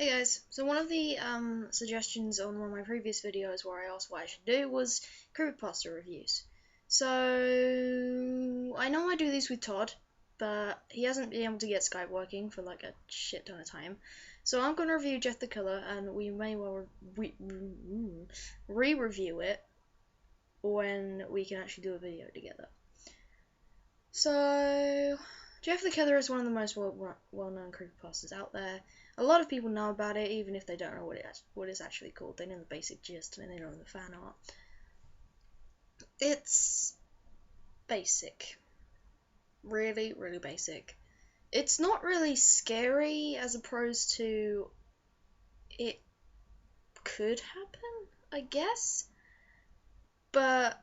Hey guys, so one of the suggestions on one of my previous videos where I asked what I should do was creepypasta reviews. So I know I do these with Todd, but he hasn't been able to get Skype working for like a shit ton of time. So I'm gonna review Jeff the Killer, and we may well re-review it when we can actually do a video together. So Jeff the Killer is one of the most well-known creepypastas out there. A lot of people know about it, even if they don't know what it's actually called. They know the basic gist and they know the fan art. It's basic. Really, really basic. It's not really scary as opposed to it could happen, I guess. But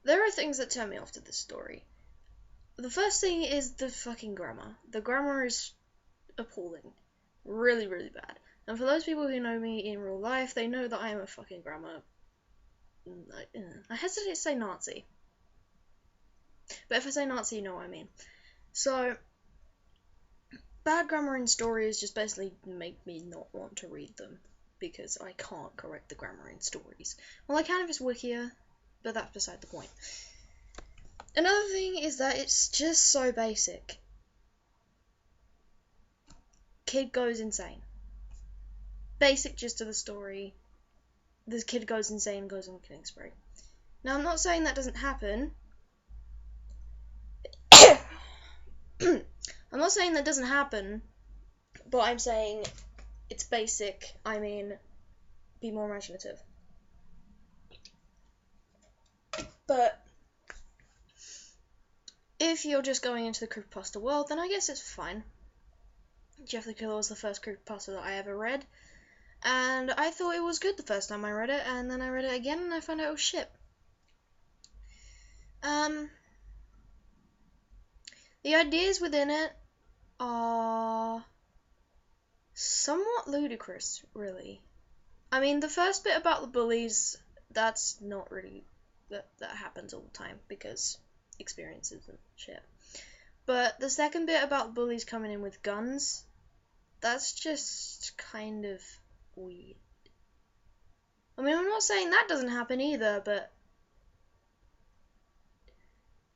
there are things that turn me off to this story. The first thing is the fucking grammar. The grammar is appalling. Really, really bad. And for those people who know me in real life, they know that I am a fucking grammar. I hesitate to say Nazi. But if I say Nazi, you know what I mean. So, bad grammar in stories just basically make me not want to read them. Because I can't correct the grammar in stories. Well, I can if it's Wikia, but that's beside the point. Another thing is that it's just so basic. Kid goes insane. Basic gist of the story. This kid goes insane, goes on a killing spree. Now, I'm not saying that doesn't happen. I'm not saying that doesn't happen, but I'm saying it's basic. I mean, be more imaginative. But if you're just going into the creepypasta world, then I guess it's fine. Jeff the Killer was the first creepypasta that I ever read, and I thought it was good the first time I read it, and then I read it again and I found out it was shit. The ideas within it are somewhat ludicrous, really. I mean, the first bit about the bullies, that's not really, that happens all the time, because experiences and shit. But the second bit about bullies coming in with guns, that's just kind of weird. I mean, I'm not saying that doesn't happen either, but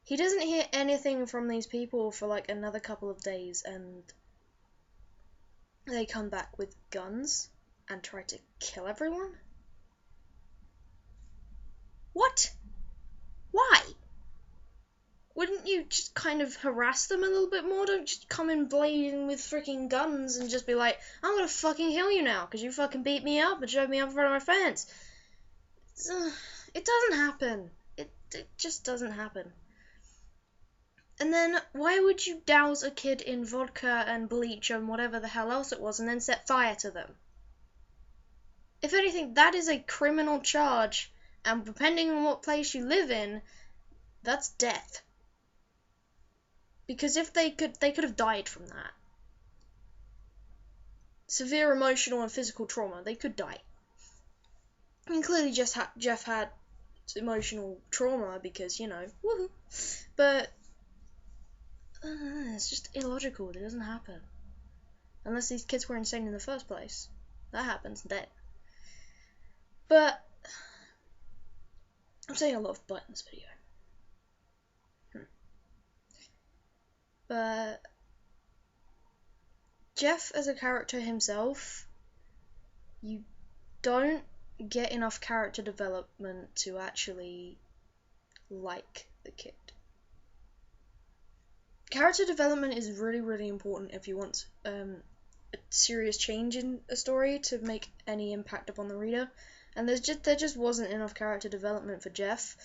he doesn't hear anything from these people for like another couple of days, and they come back with guns and try to kill everyone? What? Why? Wouldn't you just kind of harass them a little bit more? Don't just come in blazing with freaking guns and just be like, I'm gonna fucking kill you now because you fucking beat me up and shoved me up in front of my fence. It doesn't happen. It just doesn't happen. And then, why would you douse a kid in vodka and bleach and whatever the hell else it was and then set fire to them? If anything, that is a criminal charge, and depending on what place you live in, that's death. Because if they could have died from that. Severe emotional and physical trauma, they could die. I mean, clearly Jeff had emotional trauma because, you know, woohoo. But it's just illogical. It doesn't happen. Unless these kids were insane in the first place. That happens then. But I'm saying a lot of but in this video. But Jeff as a character himself, you don't get enough character development to actually like the kid. Character development is really, really important if you want a serious change in a story to make any impact upon the reader. And there just wasn't enough character development for Jeff.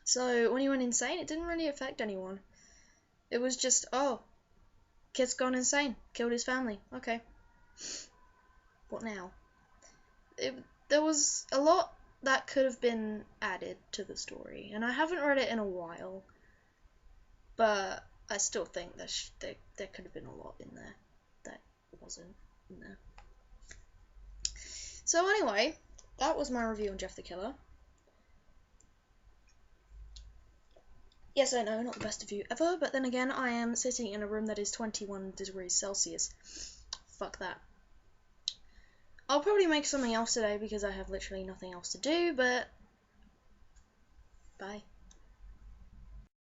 So when he went insane, it didn't really affect anyone. It was just, oh, kid's gone insane, killed his family. Okay. What now? There was a lot that could have been added to the story, and I haven't read it in a while, but I still think there could have been a lot in there that wasn't in there. So anyway, that was my review on Jeff the Killer. Yes, I know, not the best view ever, but then again, I am sitting in a room that is 21 degrees Celsius. Fuck that. I'll probably make something else today because I have literally nothing else to do, but bye.